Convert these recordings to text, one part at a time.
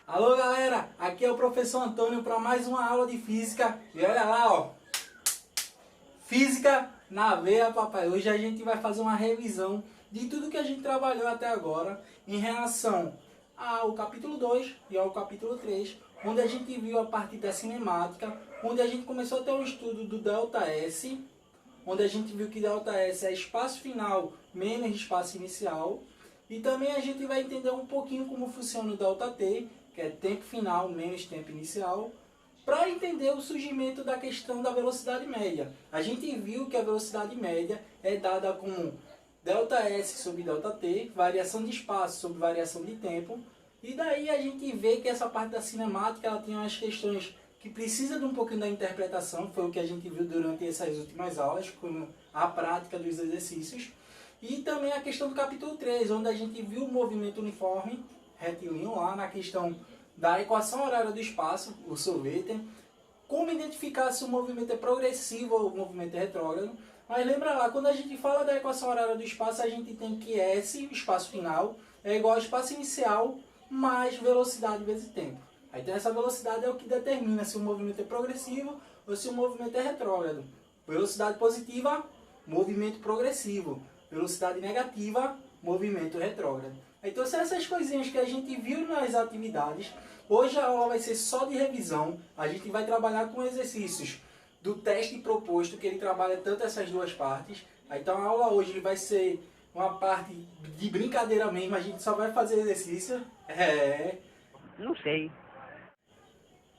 Alô galera, aqui é o professor Antônio para mais uma aula de física. E olha lá, ó, física na veia, papai. Hoje a gente vai fazer uma revisão de tudo que a gente trabalhou até agora em relação ao capítulo 2 e ao capítulo 3, onde a gente viu a parte da cinemática, onde a gente começou a ter um estudo do ΔS, onde a gente viu que ΔS é espaço final menos espaço inicial, e também a gente vai entender um pouquinho como funciona o ΔT, que é tempo final menos tempo inicial, para entender o surgimento da questão da velocidade média. A gente viu que a velocidade média é dada como ΔS sobre ΔT, variação de espaço sobre variação de tempo, e daí a gente vê que essa parte da cinemática ela tem umas questões que precisa de um pouquinho da interpretação, foi o que a gente viu durante essas últimas aulas, com a prática dos exercícios, e também a questão do capítulo 3, onde a gente viu o movimento uniforme, retilíneo lá na questão da equação horária do espaço, o sorvete, como identificar se o movimento é progressivo ou o movimento é retrógrado. Mas lembra lá, quando a gente fala da equação horária do espaço, a gente tem que S, o espaço final, é igual ao espaço inicial mais velocidade vezes tempo. Aí então essa velocidade é o que determina se o movimento é progressivo ou se o movimento é retrógrado. Velocidade positiva, movimento progressivo. Velocidade negativa, movimento retrógrado. Então são essas coisinhas que a gente viu nas atividades. Hoje a aula vai ser só de revisão. A gente vai trabalhar com exercícios do teste proposto, que ele trabalha tanto essas duas partes. Então a aula hoje vai ser uma parte de brincadeira mesmo. A gente só vai fazer exercício. Não sei.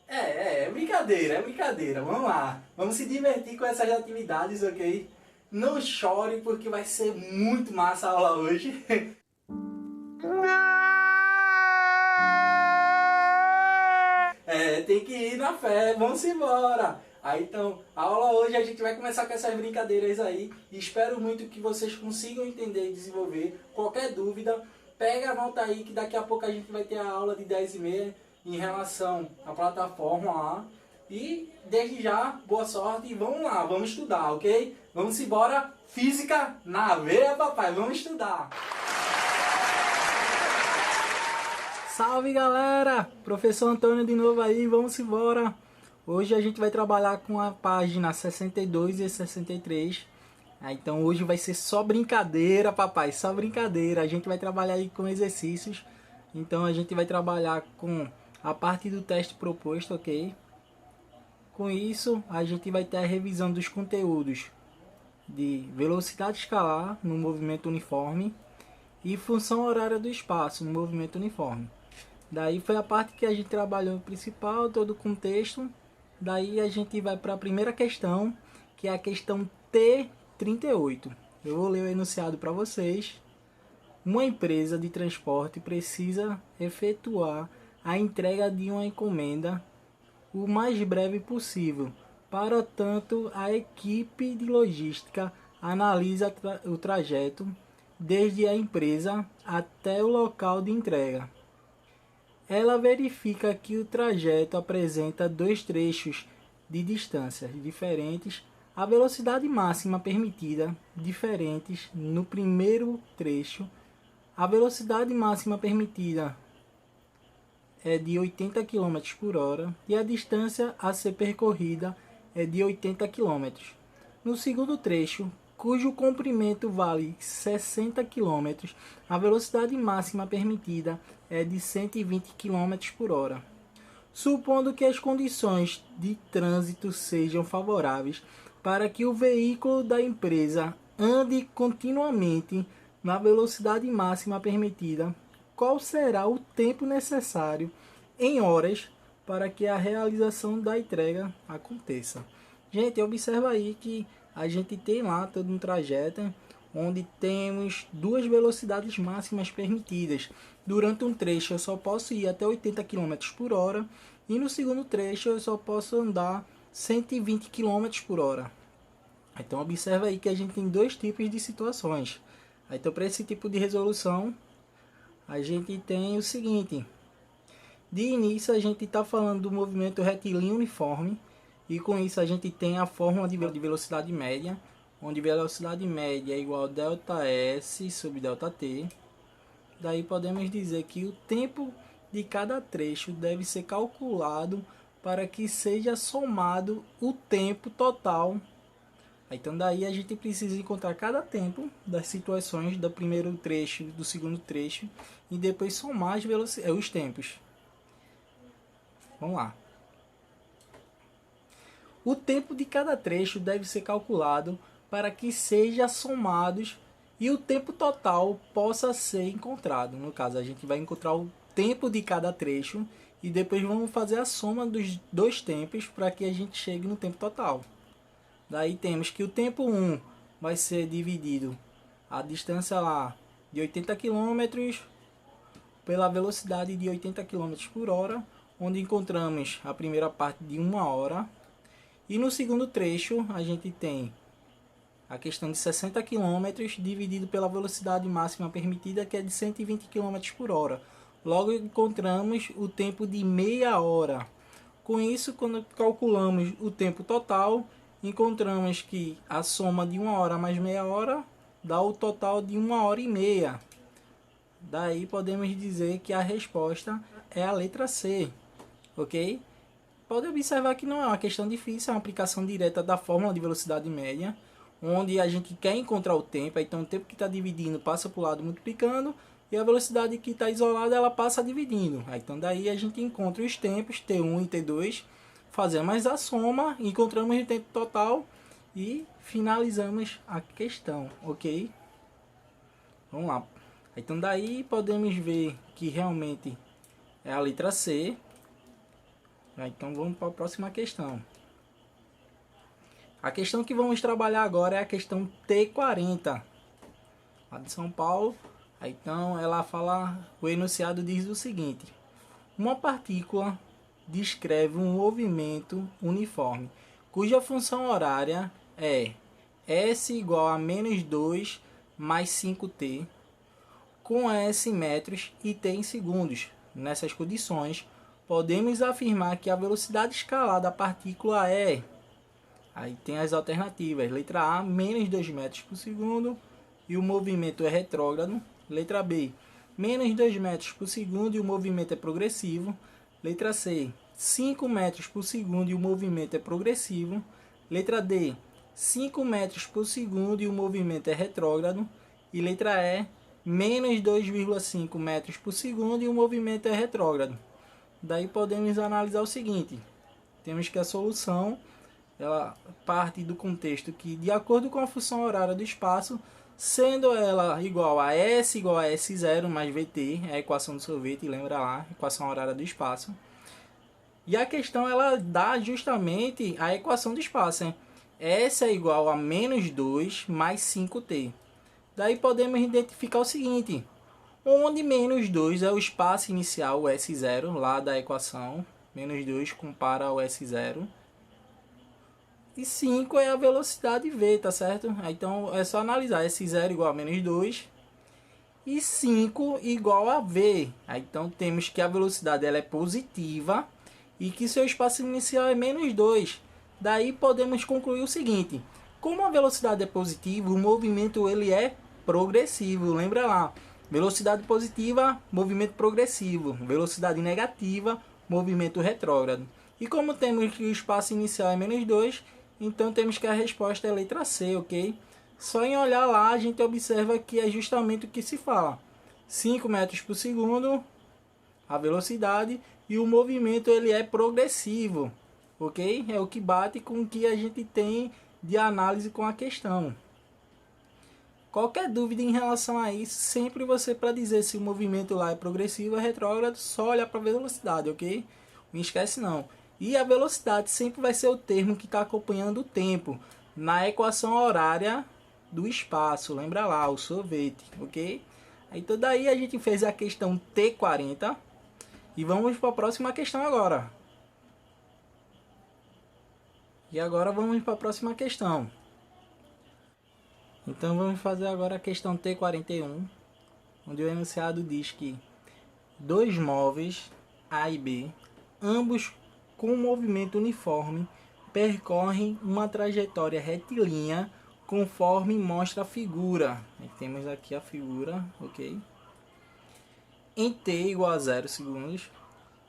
É brincadeira. Vamos lá. Vamos se divertir com essas atividades, ok? Não chore, porque vai ser muito massa a aula hoje. Tem que ir na fé, vamos embora. Aí então, a aula hoje a gente vai começar com essas brincadeiras aí. E espero muito que vocês consigam entender e desenvolver. Qualquer dúvida, pega a nota aí que daqui a pouco a gente vai ter a aula de 10h30 em relação à plataforma lá. E desde já, boa sorte e vamos lá, vamos estudar, ok? Vamos embora, física na veia, papai, vamos estudar! Salve galera! Professor Antônio de novo aí, vamos embora! Hoje a gente vai trabalhar com a página 62 e 63. Então hoje vai ser só brincadeira, papai, só brincadeira. A gente vai trabalhar aí com exercícios. Então a gente vai trabalhar com a parte do teste proposto, ok? Com isso, a gente vai ter a revisão dos conteúdos de velocidade escalar no movimento uniforme e função horária do espaço no movimento uniforme. Daí foi a parte que a gente trabalhou principal, todo o contexto. Daí a gente vai para a primeira questão, que é a questão T38. Eu vou ler o enunciado para vocês. Uma empresa de transporte precisa efetuar a entrega de uma encomenda o mais breve possível. Para tanto, a equipe de logística analisa o trajeto desde a empresa até o local de entrega. Ela verifica que o trajeto apresenta dois trechos de distâncias diferentes, a velocidade máxima permitida diferentes no primeiro trecho. A velocidade máxima permitida é de 80 km por hora e a distância a ser percorrida é de 80 km. No segundo trecho, cujo comprimento vale 60 km, a velocidade máxima permitida é de 120 km por hora. Supondo que as condições de trânsito sejam favoráveis para que o veículo da empresa ande continuamente na velocidade máxima permitida, qual será o tempo necessário em horas para que a realização da entrega aconteça? Gente, observa aí que a gente tem lá todo um trajeto onde temos duas velocidades máximas permitidas. Durante um trecho eu só posso ir até 80 km por hora e no segundo trecho eu só posso andar 120 km por hora. Então observa aí que a gente tem dois tipos de situações. Então para esse tipo de resolução a gente tem o seguinte: de início a gente está falando do movimento retilíneo uniforme E com isso a gente tem a fórmula de velocidade média, onde velocidade média é igual a ΔS sobre ΔT. Daí podemos dizer que o tempo de cada trecho deve ser calculado para que seja somado o tempo total. Então daí a gente precisa encontrar cada tempo das situações do primeiro trecho e do segundo trecho e depois somar os tempos. Vamos lá. O tempo de cada trecho deve ser calculado para que seja somados e o tempo total possa ser encontrado. No caso, a gente vai encontrar o tempo de cada trecho e depois vamos fazer a soma dos dois tempos para que a gente chegue no tempo total. Daí temos que o tempo 1 vai ser dividido a distância lá de 80 km pela velocidade de 80 km por hora, onde encontramos a primeira parte de 1 hora. E no segundo trecho a gente tem a questão de 60 km dividido pela velocidade máxima permitida, que é de 120 km por hora. Logo encontramos o tempo de meia hora. Com isso, quando calculamos o tempo total, encontramos que a soma de 1 hora mais meia hora dá o total de 1 hora e meia. Daí podemos dizer que a resposta é a letra C, ok? Pode observar que não é uma questão difícil, é uma aplicação direta da fórmula de velocidade média, onde a gente quer encontrar o tempo, então o tempo que está dividindo passa para o lado multiplicando, e a velocidade que está isolada ela passa dividindo. Então daí a gente encontra os tempos, T1 e T2, fazemos a soma, encontramos o tempo total e finalizamos a questão, ok? Vamos lá. Então daí podemos ver que realmente é a letra C. Então vamos para a próxima questão. A questão que vamos trabalhar agora é a questão T40, lá de São Paulo. Então ela fala, o enunciado diz o seguinte: uma partícula descreve um movimento uniforme, cuja função horária é S igual a menos 2 mais 5t, com S em metros e t em segundos. Nessas condições, podemos afirmar que a velocidade escalar da partícula é... Aí tem as alternativas. Letra A, menos 2 metros por segundo e o movimento é retrógrado. Letra B, menos 2 metros por segundo e o movimento é progressivo. Letra C, 5 metros por segundo e o movimento é progressivo. Letra D, 5 metros por segundo e o movimento é retrógrado. E letra E, menos 2,5 metros por segundo e o movimento é retrógrado. Daí podemos analisar o seguinte: temos que a solução ela parte do contexto que, de acordo com a função horária do espaço, sendo ela igual a S igual a S0 mais VT, é a equação do sorvete, lembra lá, equação horária do espaço. E a questão ela dá justamente a equação do espaço, hein? S é igual a menos 2 mais 5t. Daí podemos identificar o seguinte: onde menos 2 é o espaço inicial, o S0, lá da equação, menos 2 compara ao S0. E 5 é a velocidade V, tá certo? Então é só analisar S0 igual a menos 2 e 5 igual a V. Então temos que a velocidade ela é positiva e que seu espaço inicial é menos 2. Daí podemos concluir o seguinte: como a velocidade é positiva, o movimento ele é progressivo. Lembra lá, velocidade positiva, movimento progressivo. Velocidade negativa, movimento retrógrado. E como temos que o espaço inicial é menos 2, então temos que a resposta é a letra C, ok? Só em olhar lá a gente observa que é justamente o que se fala. 5 metros por segundo, a velocidade, e o movimento ele é progressivo, ok? É o que bate com o que a gente tem de análise com a questão. Qualquer dúvida em relação a isso, sempre você, para dizer se o movimento lá é progressivo ou retrógrado, só olhar para a velocidade, ok? Não esquece não. E a velocidade sempre vai ser o termo que está acompanhando o tempo na equação horária do espaço. Lembra lá, o sorvete, ok? Então daí a gente fez a questão T40 e vamos para a próxima questão agora. E agora vamos para a próxima questão. Então vamos fazer agora a questão T41, onde o enunciado diz que dois móveis A e B, ambos com movimento uniforme, percorrem uma trajetória retilínea conforme mostra a figura. Temos aqui a figura, ok? Em t igual a 0 segundos,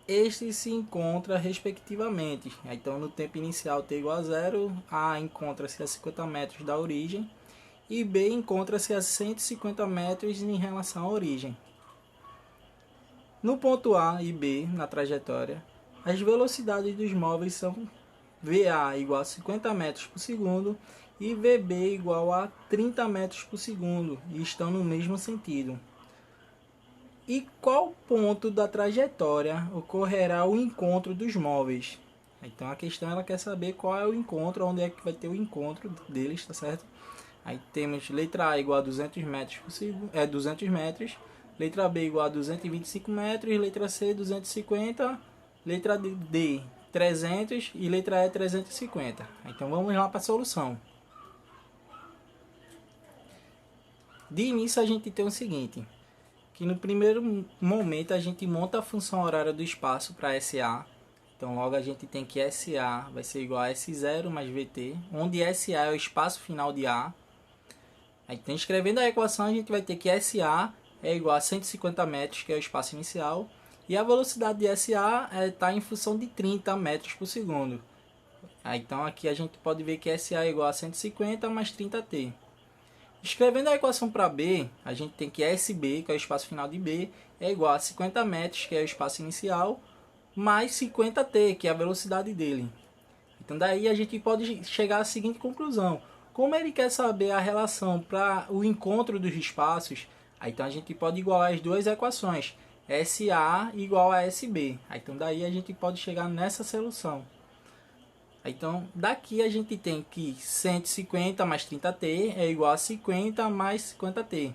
este se encontra respectivamente. Então, no tempo inicial t igual a 0, A encontra-se a 50 metros da origem e B encontra-se a 150 metros em relação à origem. No ponto A e B, na trajetória, as velocidades dos móveis são VA igual a 50 metros por segundo e VB igual a 30 metros por segundo e estão no mesmo sentido. E qual ponto da trajetória ocorrerá o encontro dos móveis? Então a questão ela quer saber qual é o encontro, onde é que vai ter o encontro deles, tá certo? Aí temos letra A igual a 200 metros por segundo, 200 metros, letra B igual a 225 metros, letra C 250, letra D 300 e letra E 350. Então vamos lá para a solução. De início a gente tem o seguinte, que no primeiro momento a gente monta a função horária do espaço para SA. Então logo a gente tem que SA vai ser igual a S0 mais VT, onde SA é o espaço final de A. Então escrevendo a equação a gente vai ter que SA é igual a 150 metros, que é o espaço inicial, e a velocidade de SA está em função de 30 metros por segundo. Então aqui a gente pode ver que SA é igual a 150 mais 30t. Escrevendo a equação para B, a gente tem que SB, que é o espaço final de B, é igual a 50 metros, que é o espaço inicial, mais 50t, que é a velocidade dele. Então daí a gente pode chegar à seguinte conclusão. Como ele quer saber a relação para o encontro dos espaços, então a gente pode igualar as duas equações, SA igual a SB. Então daí a gente pode chegar nessa solução. Então daqui a gente tem que 150 mais 30t é igual a 50 mais 50t.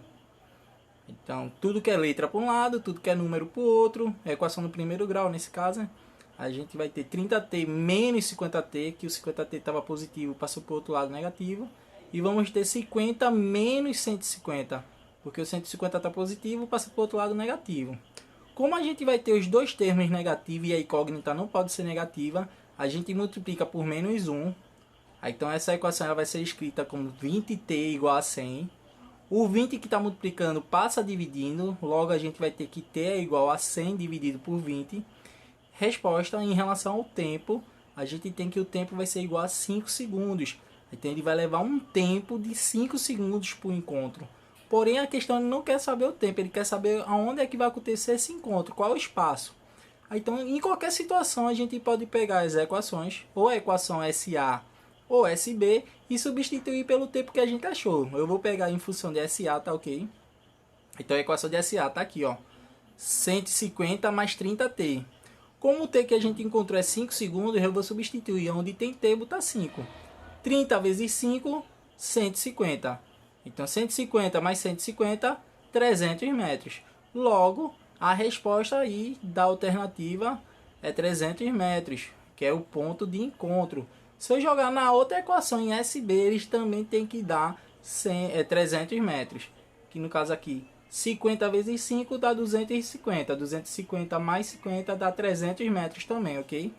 Então tudo que é letra para um lado, tudo que é número para o outro, é a equação do primeiro grau nesse caso, a gente vai ter 30t menos 50t, que o 50t estava positivo, passou para o outro lado negativo, e vamos ter 50 menos 150, porque o 150 está positivo, passa para o outro lado negativo. Como a gente vai ter os dois termos negativos e a incógnita não pode ser negativa, a gente multiplica por menos 1. Então essa equação ela vai ser escrita como 20t igual a 100. O 20 que está multiplicando passa dividindo, logo a gente vai ter que t é igual a 100 dividido por 20. Resposta em relação ao tempo, a gente tem que o tempo vai ser igual a 5 segundos. Então ele vai levar um tempo de 5 segundos para o encontro. Porém a questão ele não quer saber o tempo, ele quer saber aonde é que vai acontecer esse encontro, qual é o espaço. Então, em qualquer situação, a gente pode pegar as equações, ou a equação SA ou SB, e substituir pelo tempo que a gente achou. Eu vou pegar em função de SA, tá ok? Então, a equação de SA tá aqui, ó. 150 mais 30t. Como o t que a gente encontrou é 5 segundos, eu vou substituir onde tem t, botar 5. 30 vezes 5, 150. Então, 150 mais 150, 300 metros. Logo, a resposta aí da alternativa é 300 metros, que é o ponto de encontro. Se eu jogar na outra equação em SB, eles também têm que dar 300 metros. Que no caso aqui, 50 vezes 5 dá 250. 250 mais 50 dá 300 metros também, ok?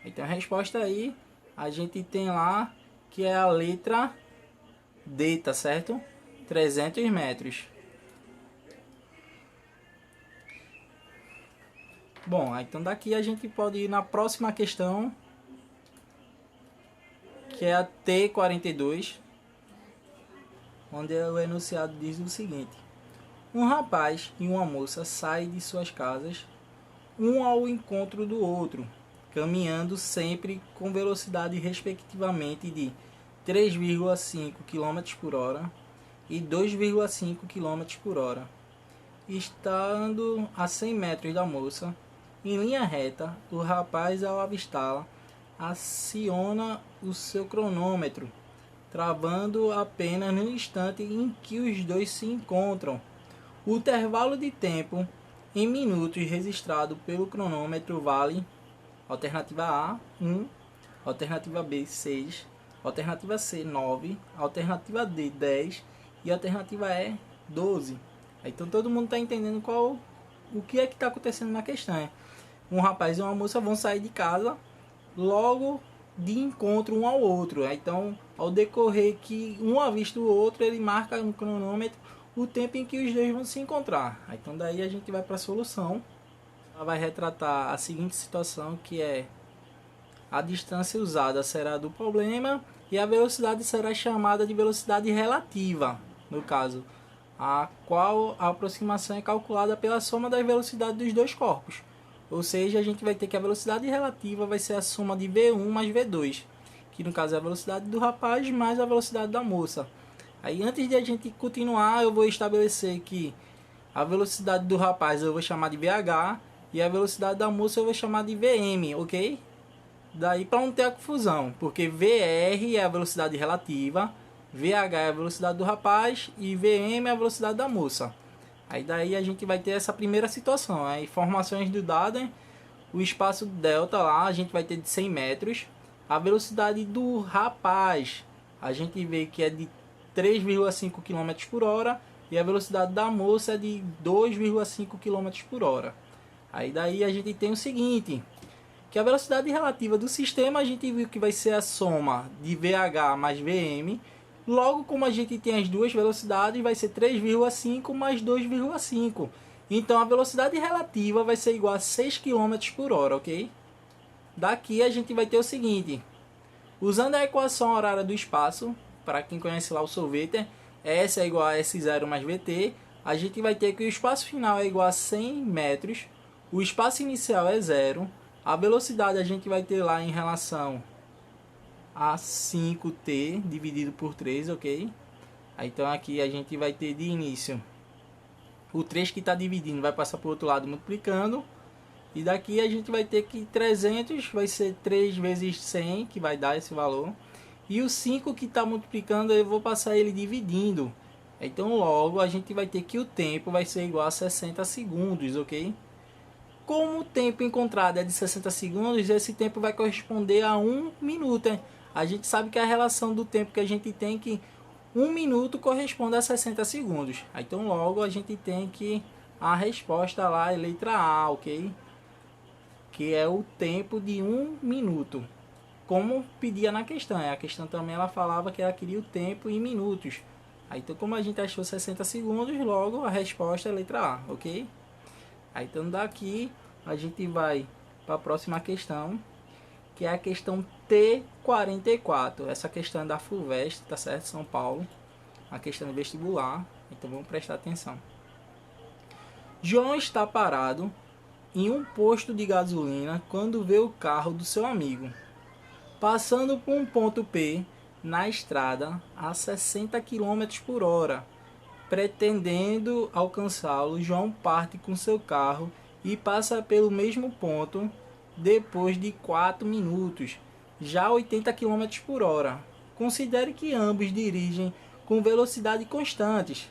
Então a resposta aí, a gente tem lá que é a letra D, tá certo? 300 metros. Bom, então daqui a gente pode ir na próxima questão, que é a T42, onde o enunciado diz o seguinte: um rapaz e uma moça saem de suas casas, um ao encontro do outro, caminhando sempre com velocidade respectivamente de 3,5 km por hora e 2,5 km por hora. Estando a 100 metros da moça, em linha reta, o rapaz, ao avistá-la, aciona o seu cronômetro, travando apenas no instante em que os dois se encontram. O intervalo de tempo em minutos registrado pelo cronômetro vale: alternativa A, 1, alternativa B, 6, alternativa C, 9, alternativa D, 10 e alternativa E, 12. Então todo mundo está entendendo o que é que está acontecendo na questão. Um rapaz e uma moça vão sair de casa, logo de encontro um ao outro. Então, ao decorrer que um avista o outro, ele marca no cronômetro o tempo em que os dois vão se encontrar. Então, daí a gente vai para a solução. Ela vai retratar a seguinte situação, que é: a distância usada será do problema e a velocidade será chamada de velocidade relativa, no caso, a qual a aproximação é calculada pela soma das velocidades dos dois corpos. Ou seja, a gente vai ter que a velocidade relativa vai ser a soma de V1 mais V2, que no caso é a velocidade do rapaz mais a velocidade da moça. Aí, antes de a gente continuar, eu vou estabelecer que a velocidade do rapaz eu vou chamar de VH e a velocidade da moça eu vou chamar de VM, ok? Daí, para não ter a confusão, porque VR é a velocidade relativa, VH é a velocidade do rapaz e VM é a velocidade da moça. Aí daí a gente vai ter essa primeira situação, informações do dado, o espaço delta lá a gente vai ter de 100 metros, a velocidade do rapaz a gente vê que é de 3,5 km por hora e a velocidade da moça é de 2,5 km por hora. Aí daí a gente tem o seguinte, que a velocidade relativa do sistema a gente viu que vai ser a soma de VH mais VM. Logo, como a gente tem as duas velocidades, vai ser 3,5 mais 2,5. Então, a velocidade relativa vai ser igual a 6 km por hora, ok? Daqui a gente vai ter o seguinte. Usando a equação horária do espaço, para quem conhece lá o sorvete, S é igual a S0 mais VT. A gente vai ter que o espaço final é igual a 100 metros. O espaço inicial é 0. A velocidade a gente vai ter lá em relação a 5t dividido por 3, ok? Então aqui a gente vai ter de início o 3 que está dividindo vai passar para o outro lado multiplicando. E daqui a gente vai ter que 300 vai ser 3 vezes 100, que vai dar esse valor. E o 5 que está multiplicando eu vou passar ele dividindo. Então logo a gente vai ter que o tempo vai ser igual a 60 segundos, ok? Como o tempo encontrado é de 60 segundos, esse tempo vai corresponder a 1 minuto, hein? A gente sabe que a relação do tempo que a gente tem que 1 minuto corresponde a 60 segundos. Então logo a gente tem que a resposta lá é letra A, ok? Que é o tempo de 1 minuto. Como pedia na questão. A questão também ela falava que ela queria o tempo em minutos. Aí, então como a gente achou 60 segundos, logo a resposta é letra A, ok? Aí então daqui a gente vai para a próxima questão, que é a questão T44. Essa questão é da FUVEST, tá certo? São Paulo. A questão de vestibular. Então vamos prestar atenção. João está parado em um posto de gasolina quando vê o carro do seu amigo passando por um ponto P na estrada a 60 km por hora. Pretendendo alcançá-lo, João parte com seu carro e passa pelo mesmo ponto depois de 4 minutos, já a 80 km por hora. Considere que ambos dirigem com velocidade constantes.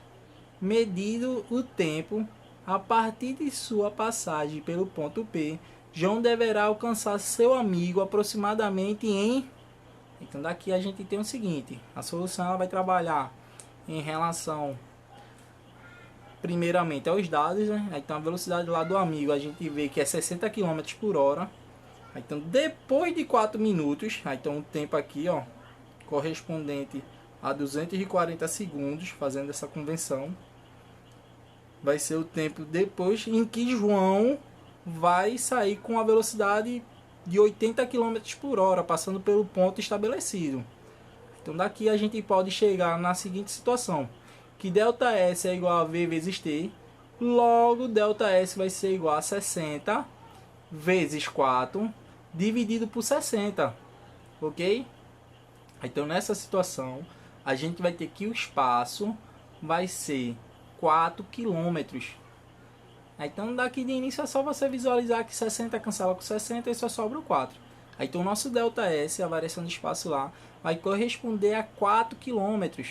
Medido o tempo, a partir de sua passagem pelo ponto P, João deverá alcançar seu amigo aproximadamente em... Então daqui a gente tem o seguinte, a solução ela vai trabalhar em relação primeiramente aos dados, né? Então a velocidade lá do amigo a gente vê que é 60 km por hora. Então depois de 4 minutos, então o tempo aqui ó, correspondente a 240 segundos, fazendo essa convenção, vai ser o tempo depois em que João vai sair com a velocidade de 80 km por hora, passando pelo ponto estabelecido. Então daqui a gente pode chegar na seguinte situação, que ΔS é igual a V vezes T, logo ΔS vai ser igual a 60 vezes 4, dividido por 60, ok? Então nessa situação, a gente vai ter que o espaço vai ser 4 km. Então daqui de início é só você visualizar que 60 cancela com 60 e só sobra o 4. Então o nosso ΔS, a variação de espaço lá, vai corresponder a 4 km.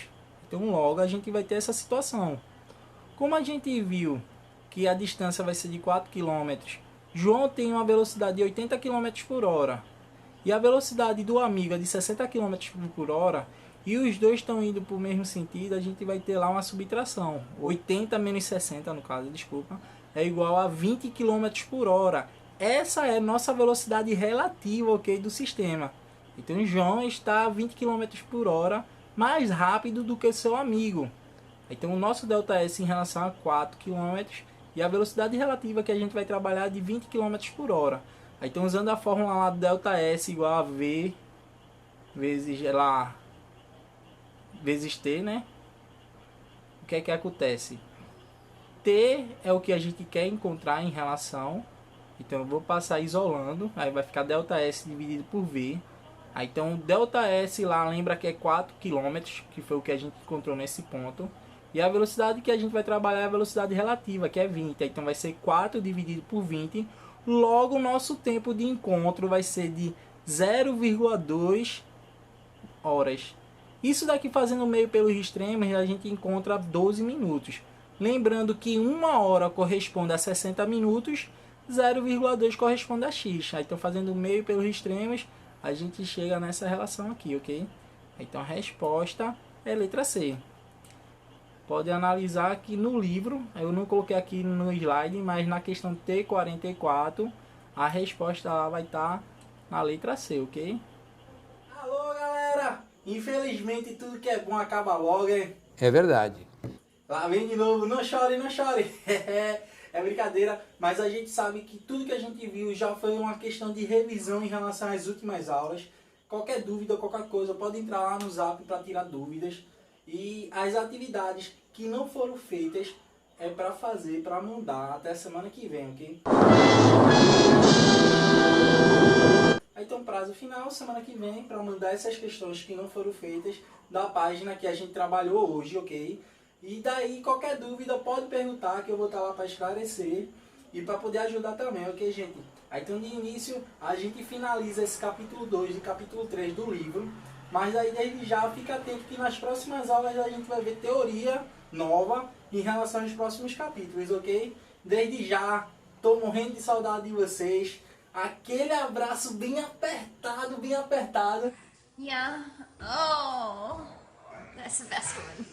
Então logo a gente vai ter essa situação. Como a gente viu que a distância vai ser de 4 km, João tem uma velocidade de 80 km por hora e a velocidade do amigo é de 60 km por hora, e os dois estão indo para o mesmo sentido, a gente vai ter lá uma subtração. 80 menos 60, no caso, desculpa, é igual a 20 km por hora. Essa é a nossa velocidade relativa, ok, do sistema. Então o João está a 20 km por hora mais rápido do que seu amigo. Então o nosso ΔS em relação a 4 km e a velocidade relativa que a gente vai trabalhar é de 20 km por hora. Então usando a fórmula lá do ΔS igual a V vezes T, né? O que é que acontece? T é o que a gente quer encontrar em relação. Então eu vou passar isolando, aí vai ficar ΔS dividido por V. Aí, então ΔS lá lembra que é 4 km, que foi o que a gente encontrou nesse ponto. E a velocidade que a gente vai trabalhar é a velocidade relativa, que é 20. Então vai ser 4 dividido por 20. Logo o nosso tempo de encontro vai ser de 0,2 horas. Isso daqui fazendo meio pelos extremos a gente encontra 12 minutos. Lembrando que 1 hora corresponde a 60 minutos, 0,2 corresponde a x. Então fazendo meio pelos extremos a gente chega nessa relação aqui, ok? Então a resposta é letra C. Pode analisar aqui no livro, eu não coloquei aqui no slide, mas na questão T44 a resposta lá vai estar na letra C, ok? Alô galera, infelizmente tudo que é bom acaba logo, hein? É verdade. Lá vem de novo, não chore, não chore. É brincadeira, mas a gente sabe que tudo que a gente viu já foi uma questão de revisão em relação às últimas aulas. Qualquer dúvida, qualquer coisa, pode entrar lá no Zap para tirar dúvidas. E as atividades que não foram feitas é para fazer, para mandar até a semana que vem, ok? Então prazo final, semana que vem, para mandar essas questões que não foram feitas da página que a gente trabalhou hoje, ok? E daí qualquer dúvida pode perguntar que eu vou estar lá para esclarecer e para poder ajudar também, ok gente? Aí, então de início a gente finaliza esse capítulo 2 e capítulo 3 do livro. Mas aí desde já fica atento que nas próximas aulas a gente vai ver teoria nova em relação aos próximos capítulos, ok? Desde já, tô morrendo de saudade de vocês. Aquele abraço bem apertado, bem apertado. Yeah. Oh, that's the best one.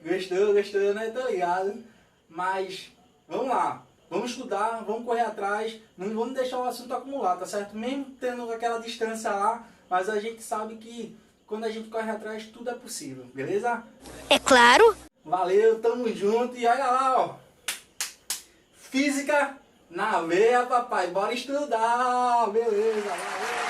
Gostou, né? Tô ligado. Mas vamos lá. Vamos estudar, vamos correr atrás. Não vamos deixar o assunto acumular, tá certo? Mesmo tendo aquela distância lá. Mas a gente sabe que quando a gente corre atrás, tudo é possível, beleza? É claro. Valeu, tamo junto e olha lá, ó. Física na veia, papai. Bora estudar, beleza, valeu.